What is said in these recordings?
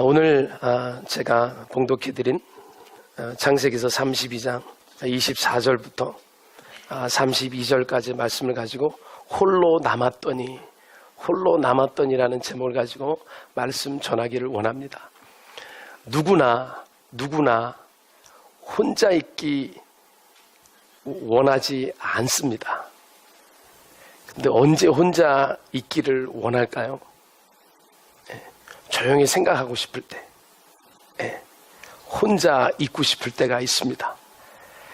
오늘 제가 봉독해드린 창세기서 32장 24절부터 32절까지 말씀을 가지고 홀로 남았더니라는 제목을 가지고 말씀 전하기를 원합니다. 누구나 혼자 있기 원하지 않습니다. 근데 언제 혼자 있기를 원할까요? 조용히 생각하고 싶을 때, 혼자 있고 싶을 때가 있습니다.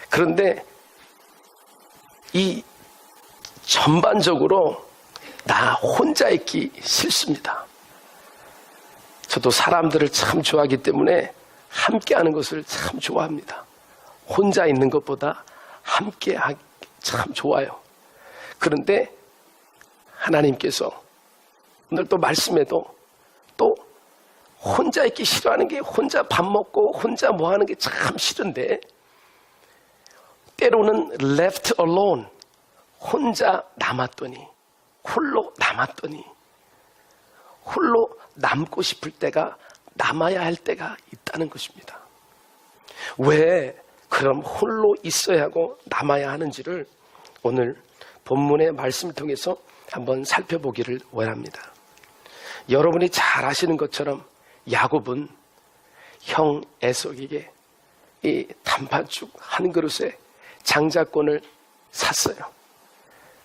그런데 이 전반적으로 나 혼자 있기 싫습니다. 저도 사람들을 참 좋아하기 때문에 함께하는 것을 참 좋아합니다. 혼자 있는 것보다 함께하기 참 좋아요. 그런데 하나님께서 오늘 또 말씀에도 또 혼자 있기 싫어하는 게 혼자 밥 먹고 혼자 뭐 하는 게 참 싫은데 때로는 left alone, 혼자 남았더니, 홀로 남고 싶을 때가, 남아야 할 때가 있다는 것입니다. 왜 그럼 홀로 있어야 하고 남아야 하는지를 오늘 본문의 말씀을 통해서 한번 살펴보기를 원합니다. 여러분이 잘 아시는 것처럼 야곱은 형 에서에게 이 단팥죽 한 그릇에 장자권을 샀어요.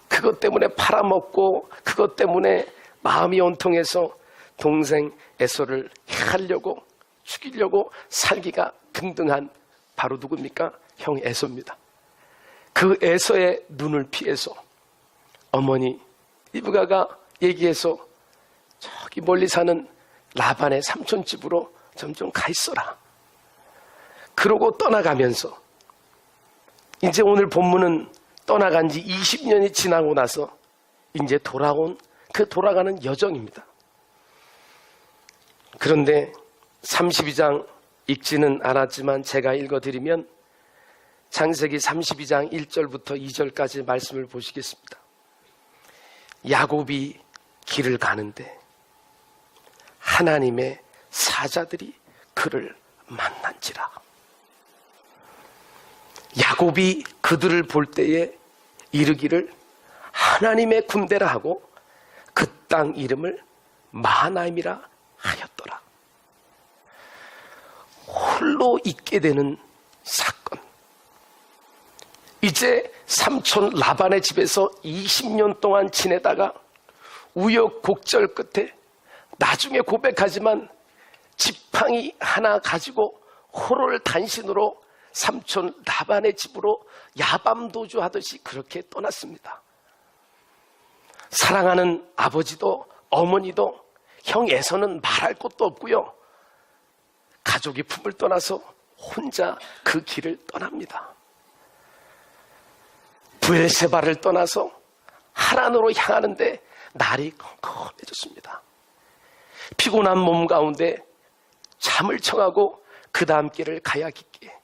그것 때문에 팔아먹고 그것 때문에 마음이 온통해서 동생 에서를 해하려고 죽이려고 살기가 등등한 바로 누굽니까? 형 에서입니다. 그 에서의 눈을 피해서 어머니 리브가가 얘기해서 저기 멀리 사는 라반의 삼촌집으로 좀 가 있어라. 그러고 떠나가면서 이제 오늘 본문은 떠나간 지 20년이 지나고 나서 이제 돌아가는 여정입니다. 그런데 32장 읽지는 않았지만 제가 읽어드리면 창세기 32장 1절부터 2절까지 말씀을 보시겠습니다. 야곱이 길을 가는데 하나님의 사자들이 그를 만난지라. 야곱이 그들을 볼 때에 이르기를 하나님의 군대라 하고 그 땅 이름을 마하나임이라 하였더라. 홀로 있게 되는 사건. 이제 삼촌 라반의 집에서 20년 동안 지내다가 우여곡절 끝에 나중에 고백하지만 지팡이 하나 가지고 호를 단신으로 삼촌 라반의 집으로 야밤도주 하듯이 그렇게 떠났습니다. 사랑하는 아버지도 어머니도 형 에서는 말할 것도 없고요. 가족이 품을 떠나서 혼자 그 길을 떠납니다. 브엘세바를 떠나서 하란으로 향하는데 날이 컴컴해졌습니다. 피곤한 몸 가운데 잠을 청하고 그 다음 길을 가야겠기에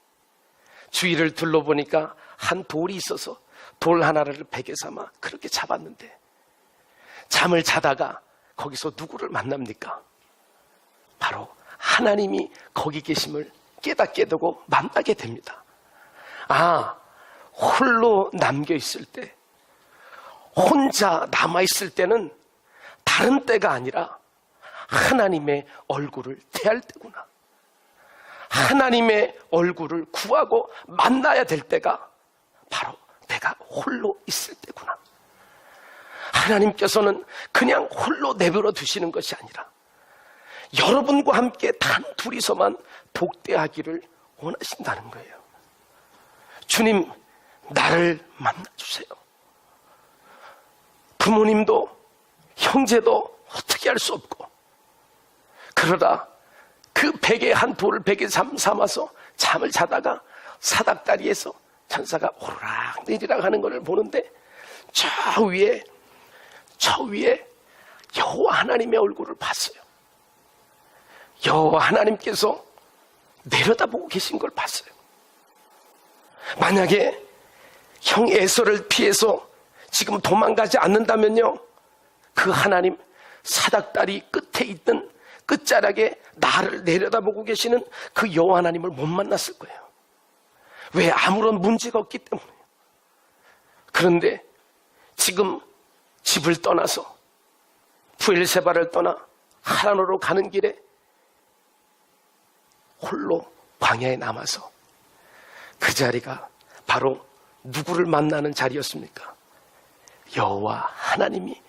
주위를 둘러보니까 한 돌이 있어서 돌 하나를 베개 삼아 그렇게 잡았는데 잠을 자다가 거기서 누구를 만납니까? 바로 하나님이 거기 계심을 깨닫게 되고 만나게 됩니다. 홀로 남겨있을 때, 혼자 남아있을 때는 다른 때가 아니라 하나님의 얼굴을 대할 때구나. 하나님의 얼굴을 구하고 만나야 될 때가 바로 내가 홀로 있을 때구나. 하나님께서는 그냥 홀로 내버려 두시는 것이 아니라 여러분과 함께 단 둘이서만 복되하기를 원하신다는 거예요. 주님, 나를 만나주세요. 부모님도 형제도 어떻게 할 수 없고 그러다 그 베개 한 돌을 베개 삼아서 잠을 자다가 사닥다리에서 천사가 오르락 내리락 하는 것을 보는데 저 위에 여호와 하나님의 얼굴을 봤어요. 여호와 하나님께서 내려다보고 계신 걸 봤어요. 만약에 형 에서를 피해서 지금 도망가지 않는다면요, 그 하나님 사닥다리 끝에 있던 끝자락에 나를 내려다보고 계시는 그 여호와 하나님을 못 만났을 거예요. 왜? 아무런 문제가 없기 때문에요. 그런데 지금 집을 떠나서 부엘세바를 떠나 하란으로 가는 길에 홀로 광야에 남아서 그 자리가 바로 누구를 만나는 자리였습니까? 여호와 하나님이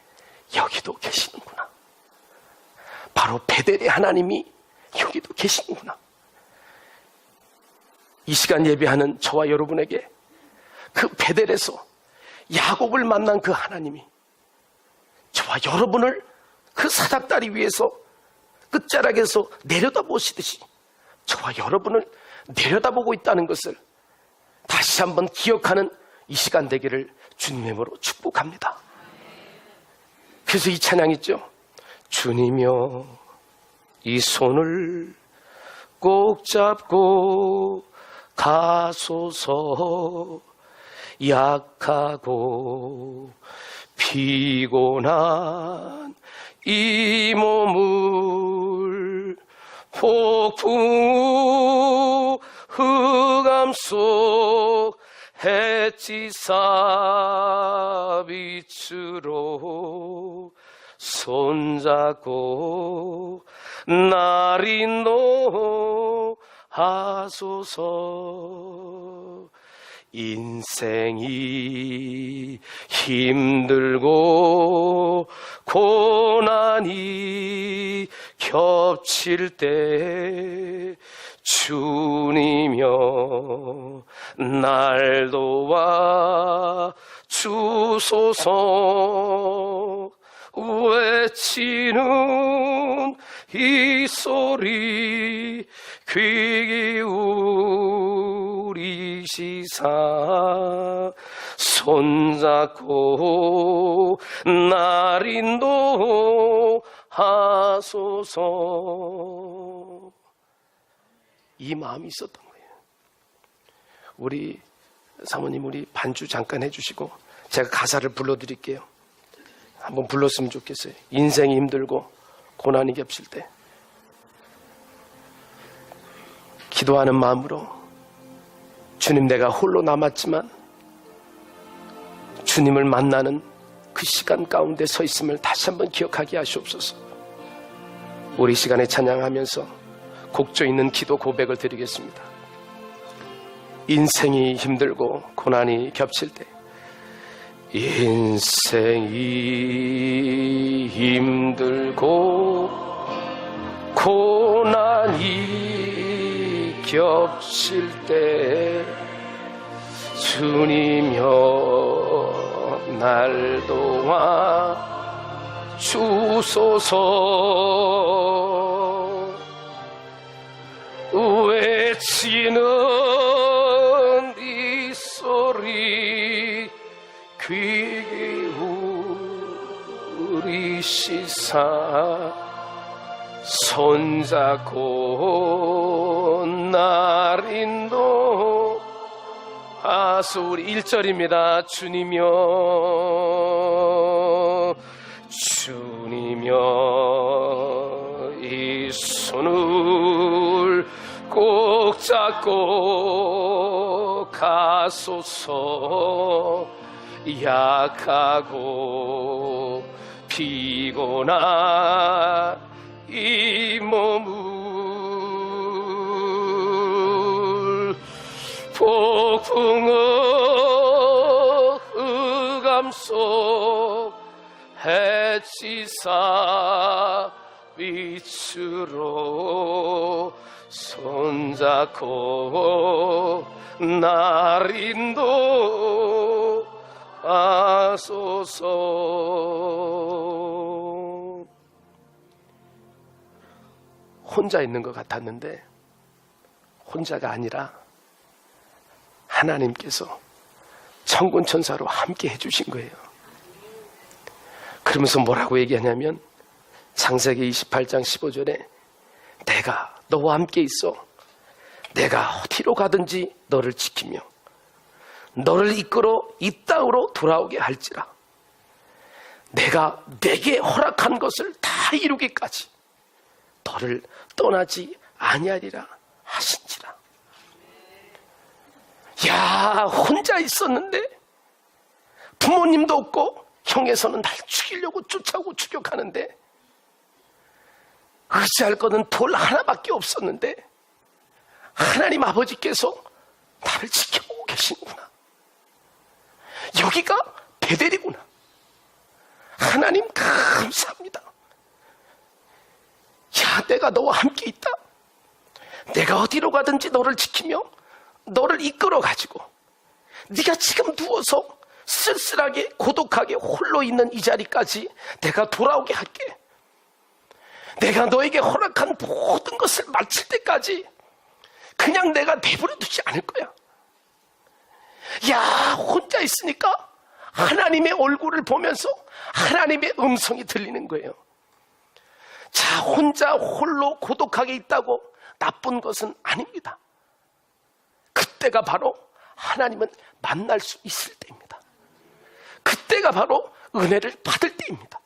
여기도 계시는구나. 바로 베델의 하나님이 여기도 계시는구나. 이 시간 예배하는 저와 여러분에게 그 베델에서 야곱을 만난 그 하나님이 저와 여러분을 그 사닥다리 위에서 끝자락에서 내려다보시듯이 저와 여러분을 내려다보고 있다는 것을 다시 한번 기억하는 이 시간 되기를 주님의 이름으로 축복합니다. 그래서 이 찬양 있죠. 주님여 이 손을 꼭 잡고 가소서. 약하고 피곤한 이 몸을 폭풍 후 흑암 속 햇지사 빛으로 손잡고 날 인도하소서. 인생이 힘들고 고난이 겹칠 때 주님여 날 도와 주소서. 외치는 이 소리 귀 기울이시사 손잡고 날 인도하소서. 이 마음이 있었던 거예요. 우리 사모님 우리 반주 잠깐 해주시고 제가 가사를 불러드릴게요. 한번 불렀으면 좋겠어요. 인생이 힘들고 고난이 겹칠 때 기도하는 마음으로 주님 내가 홀로 남았지만 주님을 만나는 그 시간 가운데 서 있음을 다시 한번 기억하게 하시옵소서. 우리 시간에 찬양하면서 곡조 있는 기도 고백을 드리겠습니다. 인생이 힘들고 고난이 겹칠 때 인생이 힘들고 고난이 겹칠 때 주님여 날 도와 주소서. 외치는 이 소리 귀 기울이시사 손잡고 날 인도하소. 우리 1절입니다. 주님여 이 손을 꼭 잡고 가소서. 약하고 피곤한 이 몸을 폭풍의 흑암 속 햇지사 빛으로 손잡고 날 인도하소서. 혼자 있는 것 같았는데 혼자가 아니라 하나님께서 천군천사로 함께 해주신 거예요. 그러면서 뭐라고 얘기하냐면 창세기 28장 15절에 내가 너와 함께 있어 내가 어디로 가든지 너를 지키며 너를 이끌어 이 땅으로 돌아오게 할지라 내가 내게 허락한 것을 다 이루기까지 너를 떠나지 아니하리라 하신지라. 야, 혼자 있었는데 부모님도 없고 형에서는 날 죽이려고 쫓아오고 추격하는데 의지할 것은 돌 하나밖에 없었는데 하나님 아버지께서 나를 지켜보고 계시는구나. 여기가 베델이구나. 하나님 감사합니다. 야, 내가 너와 함께 있다. 내가 어디로 가든지 너를 지키며 너를 이끌어가지고 네가 지금 누워서 쓸쓸하게 고독하게 홀로 있는 이 자리까지 내가 돌아오게 할게. 내가 너에게 허락한 모든 것을 마칠 때까지 그냥 내가 내버려 두지 않을 거야. 야, 혼자 있으니까 하나님의 얼굴을 보면서 하나님의 음성이 들리는 거예요. 자, 혼자 홀로 고독하게 있다고 나쁜 것은 아닙니다. 그때가 바로 하나님은 만날 수 있을 때입니다. 그때가 바로 은혜를 받을 때입니다.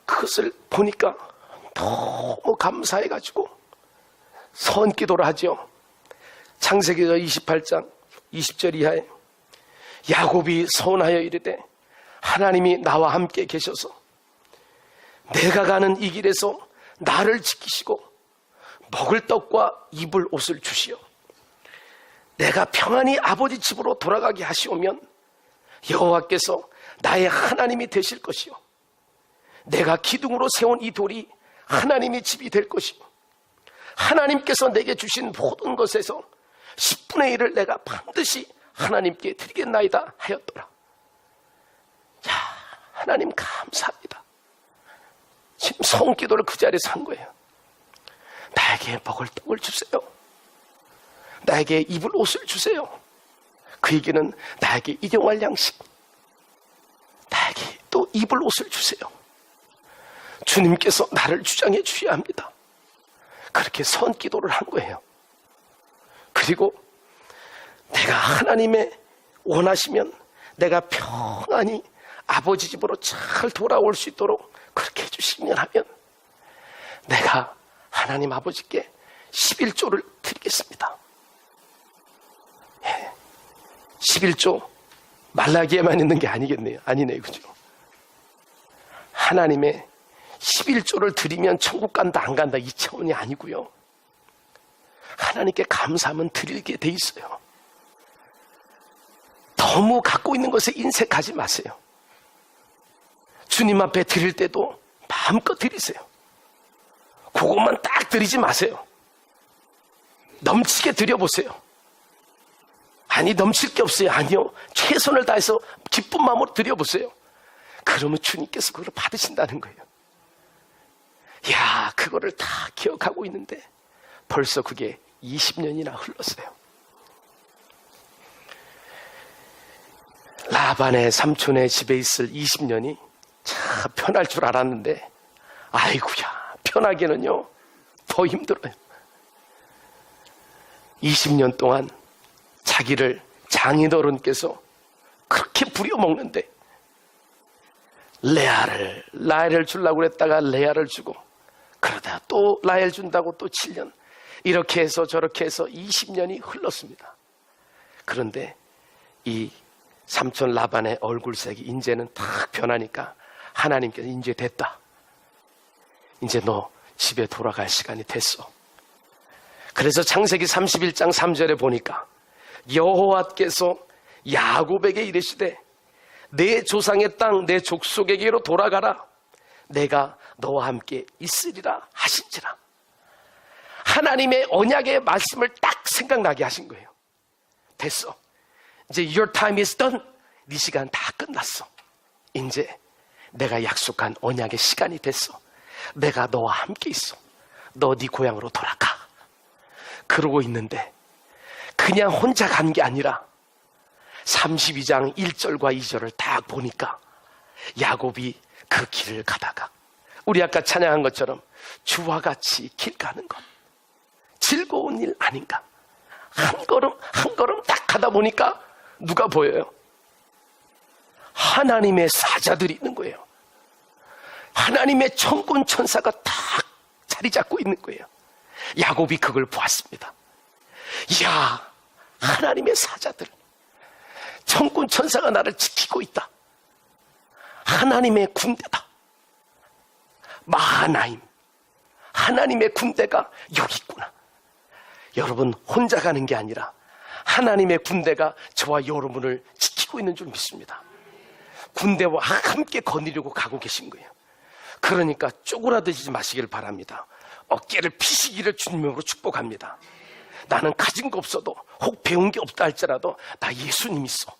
그것을 보니까 너무 감사해가지고 선기도를 하죠. 창세기서 28장 20절 이하에 야곱이 서원하여 이르되 하나님이 나와 함께 계셔서 내가 가는 이 길에서 나를 지키시고 먹을 떡과 입을 옷을 주시어 내가 평안히 아버지 집으로 돌아가게 하시오면 여호와께서 나의 하나님이 되실 것이요 내가 기둥으로 세운 이 돌이 하나님의 집이 될 것이요 하나님께서 내게 주신 모든 것에서 10분의 1을 내가 반드시 하나님께 드리겠나이다 하였더라. 야, 하나님 감사합니다. 지금 성기도를 그 자리에서 한 거예요. 나에게 먹을 떡을 주세요. 나에게 입을 옷을 주세요. 그 얘기는 나에게 일용할 양식, 나에게 또 입을 옷을 주세요. 주님께서 나를 주장해 주셔야 합니다. 그렇게 선기도를 한 거예요. 그리고 내가 하나님의 원하시면 내가 평안히 아버지 집으로 잘 돌아올 수 있도록 그렇게 해주시면 하면 내가 하나님 아버지께 11조를 드리겠습니다. 예. 11조 말라기에만 있는 게 아니겠네요. 아니네요. 그죠? 하나님의 11조를 드리면 천국 간다 안 간다 이 차원이 아니고요. 하나님께 감사하면 드리게 돼 있어요. 너무 갖고 있는 것에 인색하지 마세요. 주님 앞에 드릴 때도 마음껏 드리세요. 그것만 딱 드리지 마세요. 넘치게 드려보세요. 아니, 넘칠 게 없어요. 아니요, 최선을 다해서 기쁜 마음으로 드려보세요. 그러면 주님께서 그걸 받으신다는 거예요. 야, 그거를 다 기억하고 있는데 벌써 그게 20년이나 흘렀어요. 라반의 삼촌의 집에 있을 20년이 참 편할 줄 알았는데 아이고야, 편하기는요 더 힘들어요. 20년 동안 자기를 장인어른께서 그렇게 부려먹는데 라헬을 주려고 그랬다가 레아를 주고 그러다 또 라헬 준다고 또 7년 이렇게 해서 저렇게 해서 20년이 흘렀습니다. 그런데 이 삼촌 라반의 얼굴색이 이제는 탁 변하니까 하나님께서 이제 됐다. 이제 너 집에 돌아갈 시간이 됐어. 그래서 창세기 31장 3절에 보니까 여호와께서 야곱에게 이르시되 내 조상의 땅 내 족속에게로 돌아가라. 내가 너와 함께 있으리라 하신지라. 하나님의 언약의 말씀을 딱 생각나게 하신 거예요. 됐어. 이제 your time is done. 네 시간 다 끝났어. 이제 내가 약속한 언약의 시간이 됐어. 내가 너와 함께 있어. 너 네 고향으로 돌아가. 그러고 있는데 그냥 혼자 간 게 아니라 32장 1절과 2절을 딱 보니까 야곱이 그 길을 가다가 우리 아까 찬양한 것처럼 주와 같이 길 가는 것 즐거운 일 아닌가. 한 걸음 한 걸음 딱 가다 보니까 누가 보여요? 하나님의 사자들이 있는 거예요. 하나님의 천군 천사가 딱 자리 잡고 있는 거예요. 야곱이 그걸 보았습니다. 이야, 하나님의 사자들, 천군 천사가 나를 지키고 있다. 하나님의 군대다. 마하나임, 하나님의 군대가 여기 있구나. 여러분, 혼자 가는 게 아니라 하나님의 군대가 저와 여러분을 지키고 있는 줄 믿습니다. 군대와 함께 거느리고 가고 계신 거예요. 그러니까 쪼그라들지 마시길 바랍니다. 어깨를 피시기를 주님으로 축복합니다. 나는 가진 거 없어도, 혹 배운 게 없다 할지라도 나 예수님 있어.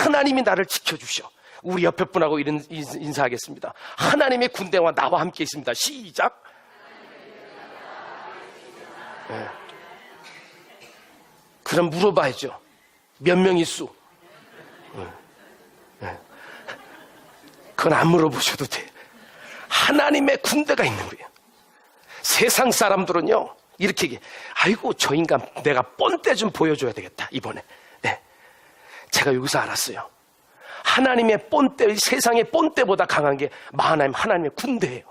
하나님이 나를 지켜주셔. 우리 옆에 분하고 인사하겠습니다. 하나님의 군대와 나와 함께 있습니다. 시작. 네. 그럼 물어봐야죠. 몇 명 있수? 네. 그건 안 물어보셔도 돼. 하나님의 군대가 있는 거예요. 세상 사람들은요, 이렇게 얘기해. 아이고, 저 인간 내가 뻔때 좀 보여줘야 되겠다, 이번에. 네. 제가 여기서 알았어요. 하나님의 뻔때, 세상의 뻔때보다 강한 게 마하나임, 하나님의 군대예요.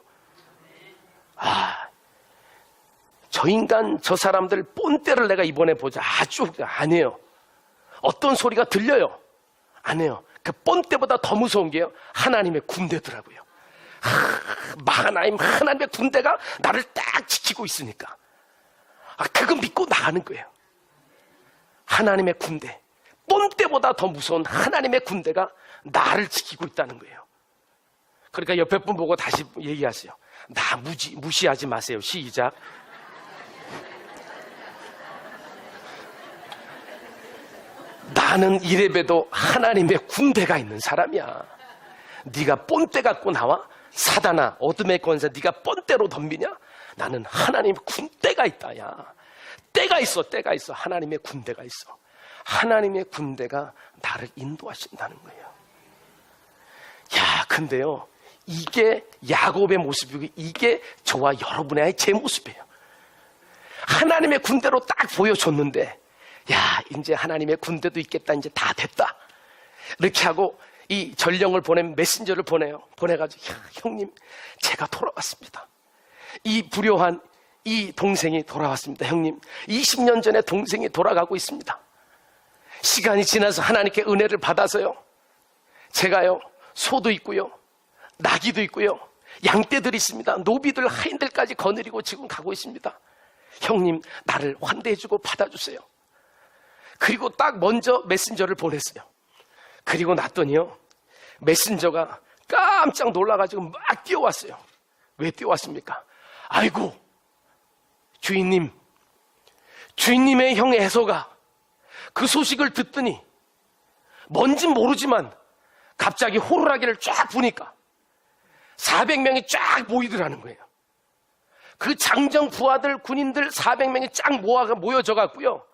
아, 저 인간, 저 사람들 뻔때를 내가 이번에 보자. 아주 안 해요. 어떤 소리가 들려요? 안 해요. 그 뻔때보다 더 무서운 게요, 하나님의 군대더라고요. 마하나임, 하나님의 군대가 나를 딱 지키고 있으니까. 그거 믿고 나가는 거예요. 하나님의 군대, 뻔때보다 더 무서운 하나님의 군대가 나를 지키고 있다는 거예요. 그러니까 옆에 분 보고 다시 얘기하세요. 나 무시하지 마세요. 시작. 나는 이래봬도 하나님의 군대가 있는 사람이야. 네가 뻔때 갖고 나와? 사단아, 어둠의 권세, 네가 뻔때로 덤비냐? 나는 하나님의 군대가 있다. 야, 때가 있어, 때가 있어. 하나님의 군대가 있어. 하나님의 군대가 나를 인도하신다는 거예요. 야, 근데요, 이게 야곱의 모습이고 이게 저와 여러분의 제 모습이에요. 하나님의 군대로 딱 보여줬는데, 야, 이제 하나님의 군대도 있겠다. 이제 다 됐다. 이렇게 하고 이 전령을 보낸 메신저를 보내요. 보내가지고, 야, 형님, 제가 돌아왔습니다. 이 불효한 이 동생이 돌아왔습니다. 형님, 20년 전에 동생이 돌아가고 있습니다. 시간이 지나서 하나님께 은혜를 받아서요, 제가요, 소도 있고요, 나귀도 있고요, 양떼들이 있습니다. 노비들, 하인들까지 거느리고 지금 가고 있습니다. 형님, 나를 환대해주고 받아주세요. 그리고 딱 먼저 메신저를 보냈어요. 그리고 났더니요, 메신저가 깜짝 놀라가지고 막 뛰어왔어요. 왜 뛰어왔습니까? 아이고, 주인님의 형 에서가 그 소식을 듣더니 뭔진 모르지만 갑자기 호루라기를 쫙 부니까 400명이 쫙 모이더라는 거예요. 그 장정 부하들, 군인들 400명이 쫙 모여져 갖고요,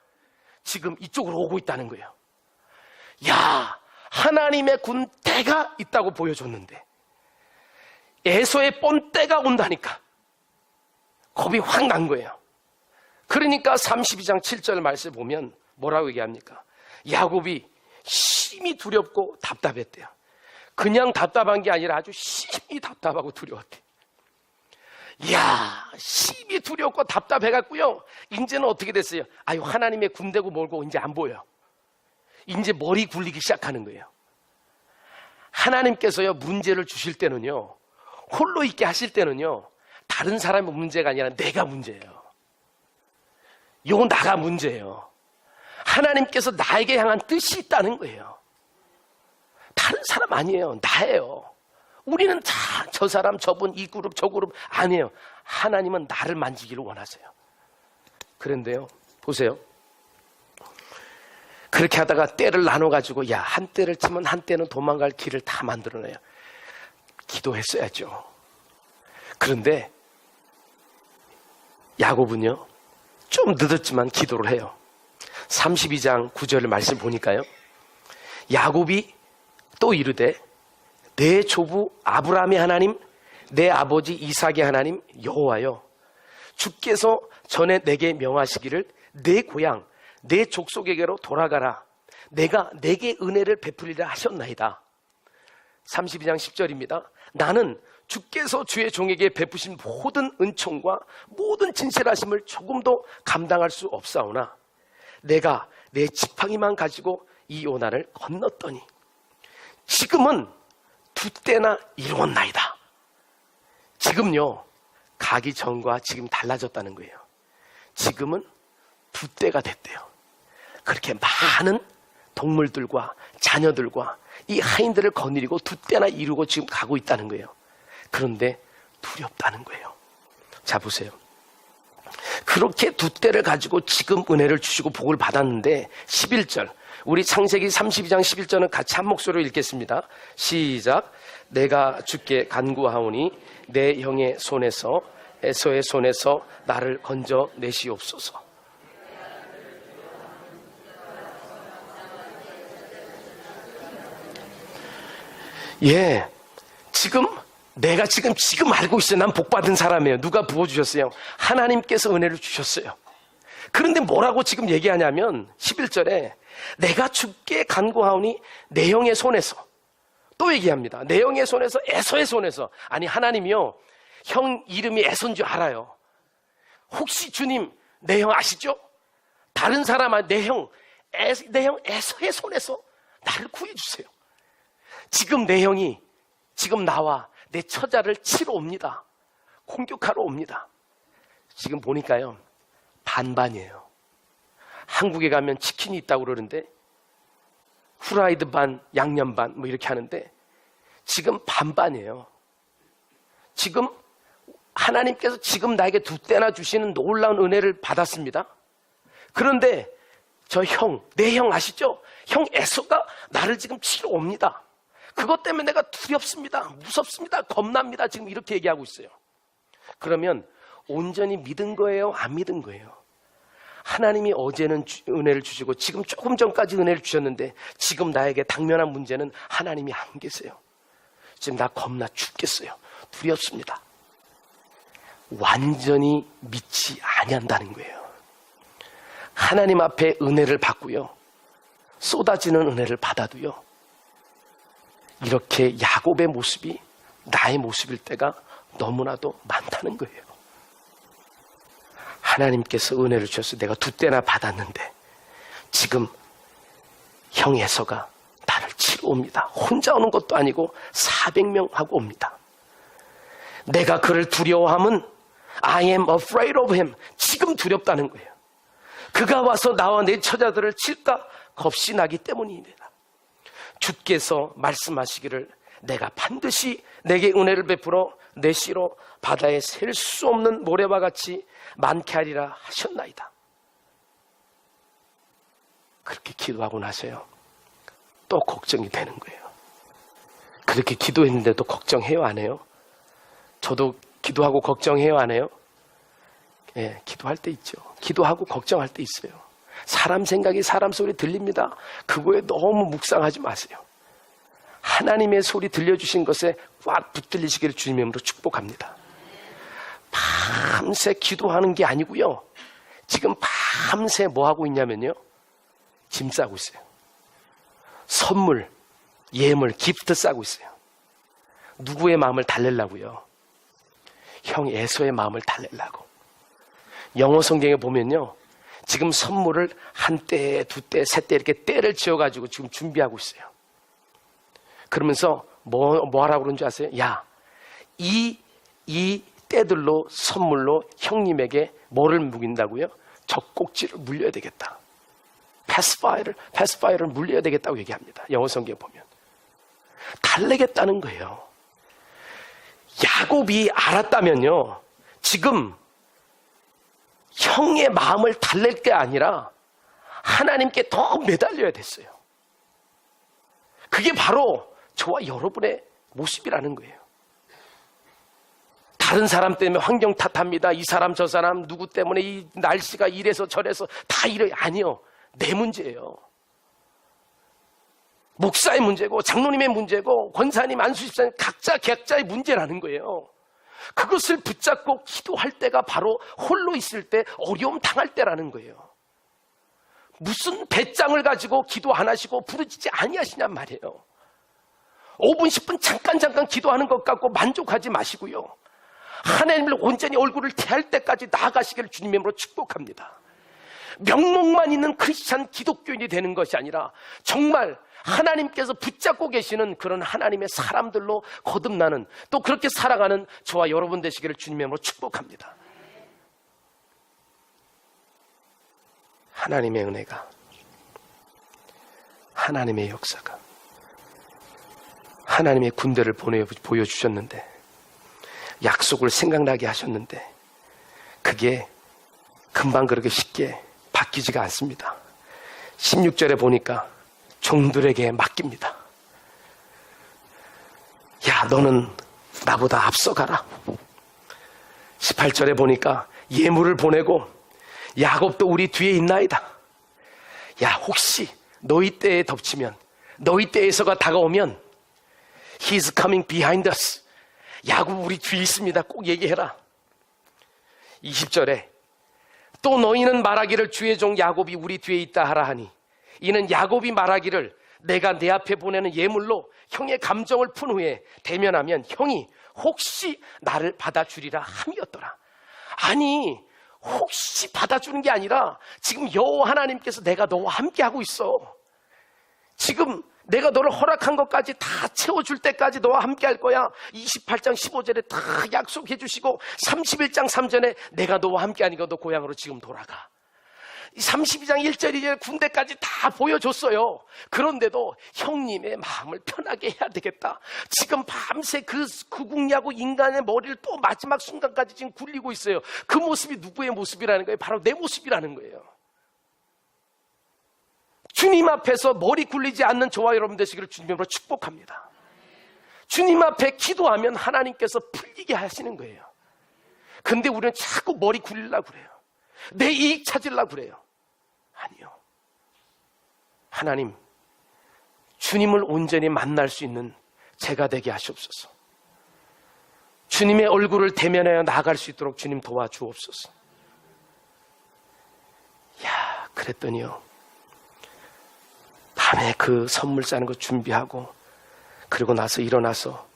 지금 이쪽으로 오고 있다는 거예요. 야, 하나님의 군대가 있다고 보여줬는데 에서의 뻔때가 온다니까 겁이 확 난 거예요. 그러니까 32장 7절 말씀 보면 뭐라고 얘기합니까? 야곱이 심히 두렵고 답답했대요. 그냥 답답한 게 아니라 아주 심히 답답하고 두려웠대. 이야, 심히 두렵고 답답해갖고요, 이제는 어떻게 됐어요? 아유, 하나님의 군대고 뭘고 이제 안 보여. 이제 머리 굴리기 시작하는 거예요. 하나님께서요, 문제를 주실 때는요, 홀로 있게 하실 때는요, 다른 사람의 문제가 아니라 내가 문제예요. 요 나가 문제예요. 하나님께서 나에게 향한 뜻이 있다는 거예요. 다른 사람 아니에요. 나예요. 우리는 다 저 사람, 저분, 이 그룹, 저 그룹 아니에요. 하나님은 나를 만지기를 원하세요. 그런데요, 보세요. 그렇게 하다가 때를 나눠가지고, 야, 한 때를 치면 한 때는 도망갈 길을 다 만들어내요. 기도했어야죠. 그런데 야곱은요, 좀 늦었지만 기도를 해요. 32장 9절 말씀 보니까요, 야곱이 또 이르되 내 조부 아브라함의 하나님, 내 아버지 이삭의 하나님 여호와여, 주께서 전에 내게 명하시기를 내 고향 내 족속에게로 돌아가라. 내가 내게 은혜를 베풀리라 하셨나이다. 32장 10절입니다. 나는 주께서 주의 종에게 베푸신 모든 은총과 모든 진실하심을 조금도 감당할 수 없사오나 내가 내 지팡이만 가지고 이 요단을 건넜더니 지금은 두 때나 이루었나이다. 지금요, 가기 전과 지금 달라졌다는 거예요. 지금은 두 때가 됐대요. 그렇게 많은 동물들과 자녀들과 이 하인들을 거느리고 두 때나 이루고 지금 가고 있다는 거예요. 그런데 두렵다는 거예요. 자, 보세요. 그렇게 두 때를 가지고 지금 은혜를 주시고 복을 받았는데 11절, 우리 창세기 32장 11절은 같이 한 목소리로 읽겠습니다. 시작. 내가 주께 간구하오니 내 형의 손에서 에서의 손에서 나를 건져내시옵소서. 예, 내가 지금 알고 있어요. 난 복받은 사람이에요. 누가 부어주셨어요? 하나님께서 은혜를 주셨어요. 그런데 뭐라고 지금 얘기하냐면 11절에 내가 주께 간구하오니 내 형의 손에서, 또 얘기합니다. 내 형의 손에서, 에서의 손에서. 아니, 하나님이요, 형 이름이 에서인 줄 알아요. 혹시 주님 내 형 아시죠? 다른 사람, 내 형 에서의 손에서 나를 구해주세요. 지금 내 형이 지금 나와 내 처자를 치러 옵니다. 공격하러 옵니다. 지금 보니까요, 반반이에요. 한국에 가면 치킨이 있다고 그러는데 후라이드 반, 양념 반 뭐 이렇게 하는데 지금 반반이에요. 지금 하나님께서 지금 나에게 두 때나 주시는 놀라운 은혜를 받았습니다. 그런데 저 형, 내 형 아시죠? 형 에서가 나를 지금 치러 옵니다. 그것 때문에 내가 두렵습니다. 무섭습니다. 겁납니다. 지금 이렇게 얘기하고 있어요. 그러면 온전히 믿은 거예요? 안 믿은 거예요? 하나님이 어제는 은혜를 주시고 지금 조금 전까지 은혜를 주셨는데 지금 나에게 당면한 문제는 하나님이 안 계세요. 지금 나 겁나 죽겠어요. 두렵습니다. 완전히 믿지 아니한다는 거예요. 하나님 앞에 은혜를 받고요, 쏟아지는 은혜를 받아도요, 이렇게 야곱의 모습이 나의 모습일 때가 너무나도 많다는 거예요. 하나님께서 은혜를 주셔서 내가 두 때나 받았는데 지금 형 에서가 나를 치러 옵니다. 혼자 오는 것도 아니고 400명 하고 옵니다. 내가 그를 두려워함은 I am afraid of him. 지금 두렵다는 거예요. 그가 와서 나와 내 처자들을 칠까 겁이 나기 때문입니다. 주께서 말씀하시기를 내가 반드시 내게 은혜를 베풀어 내 씨로 바다에 셀 수 없는 모래와 같이 많게 하리라 하셨나이다. 그렇게 기도하고 나서요, 또 걱정이 되는 거예요. 그렇게 기도했는데도 걱정해요, 안 해요? 저도 기도하고 걱정해요, 안 해요? 예, 기도할 때 있죠. 기도하고 걱정할 때 있어요. 사람 생각이 사람 소리 들립니다. 그거에 너무 묵상하지 마세요. 하나님의 소리 들려주신 것에 꽉 붙들리시기를 주님의 이름으로 축복합니다. 밤새 기도하는 게 아니고요, 지금 밤새 뭐 하고 있냐면요, 짐 싸고 있어요. 선물, 예물, 기프트 싸고 있어요. 누구의 마음을 달래려고요? 형 에서의 마음을 달래려고. 영어 성경에 보면요, 지금 선물을 한 때, 두 때, 세 때 이렇게 때를 지어가지고 지금 준비하고 있어요. 그러면서 뭐 하라고 그러는 줄 아세요? 야, 이 때들로 선물로 형님에게 뭐를 묵인다고요? 젖꼭지를 물려야 되겠다. 패스파이어를 물려야 되겠다고 얘기합니다. 영어 성경에 보면. 달래겠다는 거예요. 야곱이 알았다면요, 지금 형의 마음을 달랠 게 아니라 하나님께 더 매달려야 됐어요. 그게 바로 저와 여러분의 모습이라는 거예요. 다른 사람 때문에 환경 탓합니다. 이 사람 저 사람 누구 때문에 이 날씨가 이래서 저래서 다 이래. 아니요, 내 문제예요. 목사의 문제고 장로님의 문제고 권사님, 안수집사님 각자의 문제라는 거예요. 그것을 붙잡고 기도할 때가 바로 홀로 있을 때 어려움 당할 때라는 거예요. 무슨 배짱을 가지고 기도 안 하시고 부르짖지 아니하시냔 말이에요. 5분, 10분 잠깐 기도하는 것 같고 만족하지 마시고요. 하나님을 온전히 얼굴을 대할 때까지 나아가시기를 주님의 이름으로 축복합니다. 명목만 있는 크리스찬 기독교인이 되는 것이 아니라 정말 하나님께서 붙잡고 계시는 그런 하나님의 사람들로 거듭나는, 또 그렇게 살아가는 저와 여러분 되시기를 주님의 이름으로 축복합니다. 하나님의 은혜가, 하나님의 역사가, 하나님의 군대를 보여주셨는데, 약속을 생각나게 하셨는데, 그게 금방 그렇게 쉽게 바뀌지가 않습니다. 16절에 보니까 종들에게 맡깁니다. 야, 너는 나보다 앞서가라. 18절에 보니까 예물을 보내고 야곱도 우리 뒤에 있나이다. 야, 혹시 너희 때에 덮치면, 너희 때에서가 다가오면 He's coming behind us. 야곱 우리 뒤에 있습니다. 꼭 얘기해라. 20절에 또 너희는 말하기를 주의 종 야곱이 우리 뒤에 있다 하라 하니, 이는 야곱이 말하기를 내가 내 앞에 보내는 예물로 형의 감정을 푼 후에 대면하면 형이 혹시 나를 받아주리라 함이었더라. 아니, 혹시 받아주는 게 아니라 지금 여호와 하나님께서 내가 너와 함께하고 있어. 지금 내가 너를 허락한 것까지 다 채워줄 때까지 너와 함께할 거야. 28장 15절에 다 약속해 주시고 31장 3절에 내가 너와 함께하니까 너 고향으로 지금 돌아가. 32장 1절 2절 군대까지 다 보여줬어요. 그런데도 형님의 마음을 편하게 해야 되겠다. 지금 밤새 그 국냐고 인간의 머리를 또 마지막 순간까지 지금 굴리고 있어요. 그 모습이 누구의 모습이라는 거예요? 바로 내 모습이라는 거예요. 주님 앞에서 머리 굴리지 않는 저와 여러분 되시기를 주님으로 축복합니다. 주님 앞에 기도하면 하나님께서 풀리게 하시는 거예요. 근데 우리는 자꾸 머리 굴리려고 그래요. 내 이익 찾으려고 그래요. 아니요. 하나님, 주님을 온전히 만날 수 있는 제가 되게 하시옵소서. 주님의 얼굴을 대면하여 나아갈 수 있도록 주님 도와주옵소서. 야, 그랬더니요, 밤에 그 선물 싸는 거 준비하고 그리고 나서 일어나서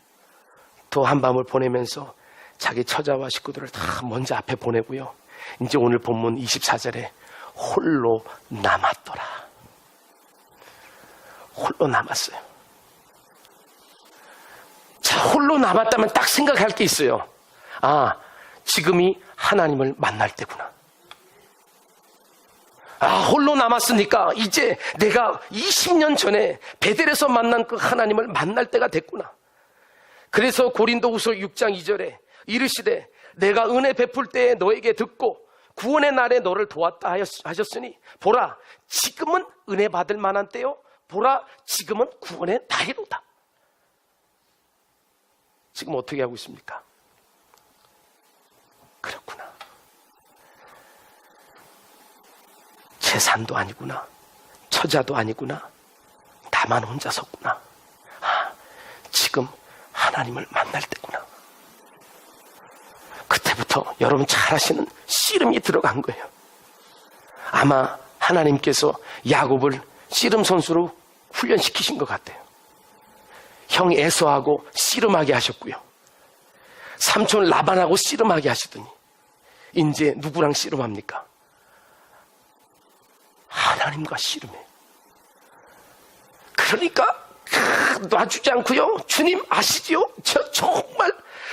또 한밤을 보내면서 자기 처자와 식구들을 다 먼저 앞에 보내고요, 이제 오늘 본문 24절에 홀로 남았더라. 홀로 남았어요. 자, 홀로 남았다면 딱 생각할 게 있어요. 아, 지금이 하나님을 만날 때구나. 아, 홀로 남았으니까 이제 내가 20년 전에 베델에서 만난 그 하나님을 만날 때가 됐구나. 그래서 고린도후서 6장 2절에 이르시되 내가 은혜 베풀 때에 너에게 듣고 구원의 날에 너를 도왔다 하셨으니 보라, 지금은 은혜 받을 만한 때요, 보라, 지금은 구원의 날이로다. 지금 어떻게 하고 있습니까? 그렇구나. 재산도 아니구나, 처자도 아니구나, 나만 혼자 섰구나. 아, 지금 하나님을 만날 때구나. 그때부터 여러분 잘 아시는 씨름이 들어간 거예요. 아마 하나님께서 야곱을 씨름 선수로 훈련시키신 것 같아요. 형 에서하고 씨름하게 하셨고요, 삼촌 라반하고 씨름하게 하시더니 이제 누구랑 씨름합니까? 하나님과 씨름해. 그러니까 놔주지 않고요, 주님 아시지요? 저 정말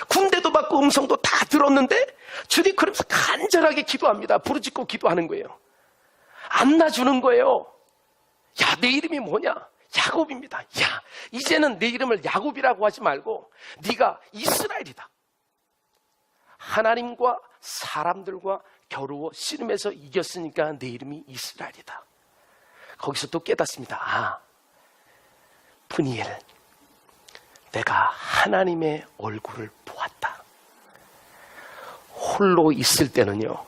군대도 받고 음성도 다 들었는데 주님 그러면서 간절하게 기도합니다. 부르짖고 기도하는 거예요. 안 놔주는 거예요. 야, 내 이름이 뭐냐? 야곱입니다. 야, 이제는 내 이름을 야곱이라고 하지 말고 네가 이스라엘이다. 하나님과 사람들과 겨루어 씨름해서 이겼으니까 내 이름이 이스라엘이다. 거기서 또 깨닫습니다. 아, 푸니엘, 내가 하나님의 얼굴을 보았다. 홀로 있을 때는요,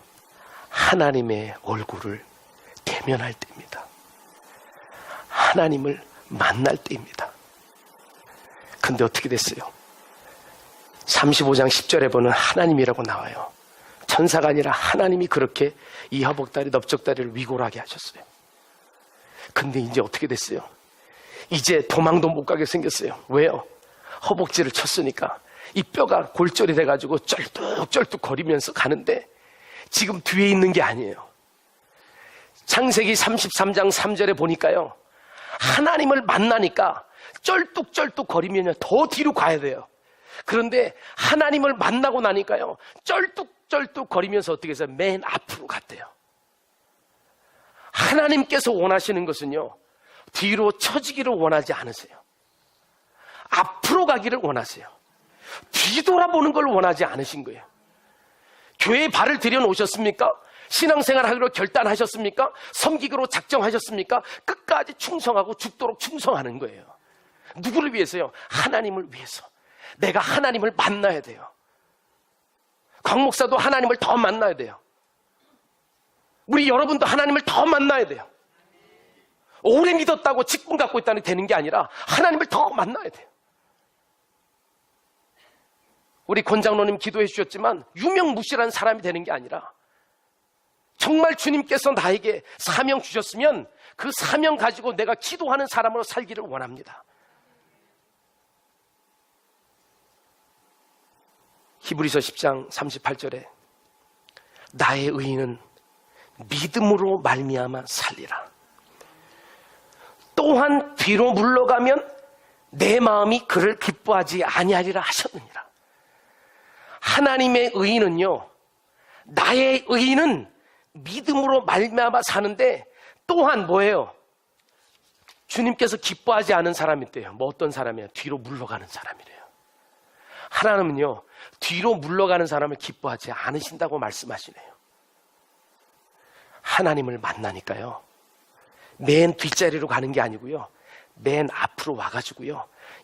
하나님의 얼굴을 대면할 때입니다. 하나님을 만날 때입니다. 근데 어떻게 됐어요? 35장 10절에 보면 하나님이라고 나와요. 천사가 아니라 하나님이 그렇게 이 허벅다리 넓적다리를 위골하게 하셨어요. 근데 이제 어떻게 됐어요? 이제 도망도 못 가게 생겼어요. 왜요? 허벅지를 쳤으니까 이 뼈가 골절이 돼가지고 쩔뚝쩔뚝 거리면서 가는데 지금 뒤에 있는 게 아니에요. 창세기 33장 3절에 보니까요, 하나님을 만나니까 쩔뚝쩔뚝 거리면 더 뒤로 가야 돼요. 그런데 하나님을 만나고 나니까요, 쩔뚝쩔뚝 거리면서 어떻게 해서 맨 앞으로 갔대요. 하나님께서 원하시는 것은요, 뒤로 처지기를 원하지 않으세요. 앞으로 가기를 원하세요. 뒤돌아보는 걸 원하지 않으신 거예요. 교회에 발을 들여놓으셨습니까? 신앙생활 하기로 결단하셨습니까? 섬기기로 작정하셨습니까? 끝까지 충성하고 죽도록 충성하는 거예요. 누구를 위해서요? 하나님을 위해서. 내가 하나님을 만나야 돼요. 곽 목사도 하나님을 더 만나야 돼요. 우리 여러분도 하나님을 더 만나야 돼요. 오래 믿었다고 직분 갖고 있다는 게 되는 게 아니라 하나님을 더 만나야 돼요. 우리 권 장로님 기도해 주셨지만 유명무실한 사람이 되는 게 아니라 정말 주님께서 나에게 사명 주셨으면 그 사명 가지고 내가 기도하는 사람으로 살기를 원합니다. 히브리서 10장 38절에 나의 의인은 믿음으로 말미암아 살리라. 또한 뒤로 물러가면 내 마음이 그를 기뻐하지 아니하리라 하셨느니라. 하나님의 의인은요, 나의 의인은 믿음으로 말미암아 사는데 또한 뭐예요? 주님께서 기뻐하지 않은 사람이 있대요. 뭐 어떤 사람이에요? 뒤로 물러가는 사람이래요. 하나님은요, 뒤로 물러가는 사람을 기뻐하지 않으신다고 말씀하시네요. 하나님을 만나니까요, 맨 뒷자리로 가는 게 아니고요, 맨 앞으로 와가지고요,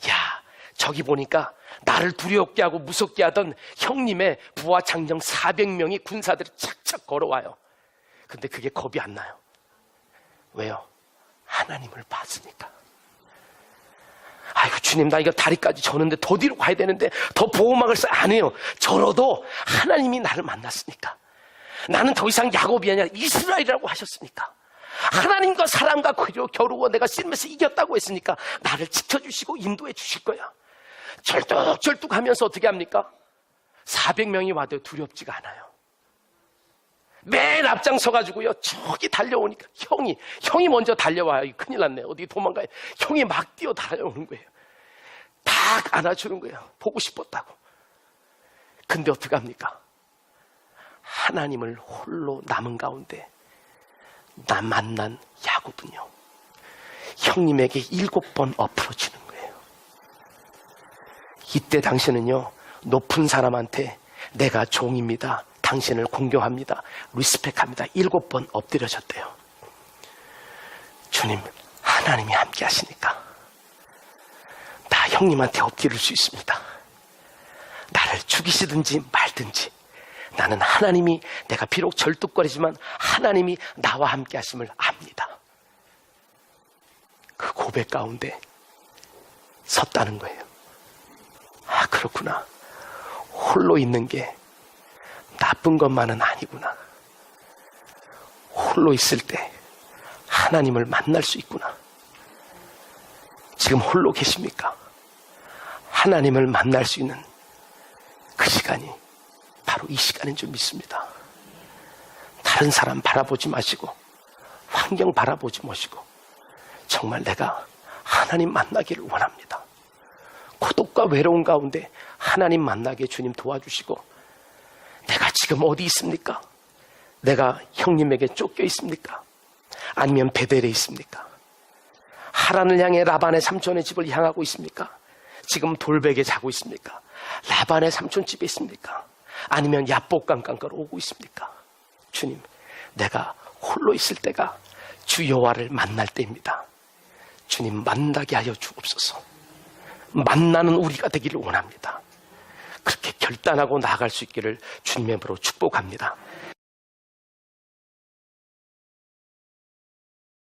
야, 저기 보니까 나를 두렵게 하고 무섭게 하던 형님의 부하 장정 400명이 군사들이 착착 걸어와요. 근데 그게 겁이 안 나요. 왜요? 하나님을 봤으니까. 아이고 주님, 나 이거 다리까지 저는데 더 뒤로 가야 되는데 더 보호막을 안 해요. 저러도 하나님이 나를 만났으니까. 나는 더 이상 야곱이 아니라 이스라엘이라고 하셨으니까. 하나님과 사람과 겨루고 내가 씨름에서 이겼다고 했으니까 나를 지켜주시고 인도해 주실 거야. 절뚝절뚝 하면서 어떻게 합니까? 400명이 와도 두렵지가 않아요. 맨 앞장서가지고요, 저기 달려오니까 형이 먼저 달려와요. 큰일 났네. 어디 도망가요. 형이 막 뛰어 달려오는 거예요. 딱 안아주는 거예요. 보고 싶었다고. 근데 어떻게 합니까? 하나님을 홀로 남은 가운데 나 만난 야곱은요, 형님에게 7번 엎어지는 거예요. 이때 당신은요, 높은 사람한테 내가 종입니다, 당신을 공경합니다, 리스펙합니다, 7번 엎드려졌대요. 주님, 하나님이 함께 하시니까 나 형님한테 엎드릴 수 있습니다. 나를 죽이시든지 말든지 나는 하나님이, 내가 비록 절뚝거리지만 하나님이 나와 함께 하심을 압니다. 그 고백 가운데 섰다는 거예요. 아, 그렇구나. 홀로 있는 게 나쁜 것만은 아니구나. 홀로 있을 때 하나님을 만날 수 있구나. 지금 홀로 계십니까? 하나님을 만날 수 있는 그 시간이 바로 이 시간인 줄 믿습니다. 다른 사람 바라보지 마시고 환경 바라보지 마시고 정말 내가 하나님 만나기를 원합니다. 고독과 외로운 가운데 하나님 만나게 주님 도와주시고, 내가 지금 어디 있습니까? 내가 형님에게 쫓겨 있습니까? 아니면 베델에 있습니까? 하란을 향해 라반의 삼촌의 집을 향하고 있습니까? 지금 돌베개 자고 있습니까? 라반의 삼촌 집에 있습니까? 아니면 야복강가로 오고 있습니까? 주님, 내가 홀로 있을 때가 주 여호와를 만날 때입니다. 주님, 만나게 하여 주옵소서. 만나는 우리가 되기를 원합니다. 그렇게 결단하고 나아갈 수 있기를 주님의 이름으로 축복합니다.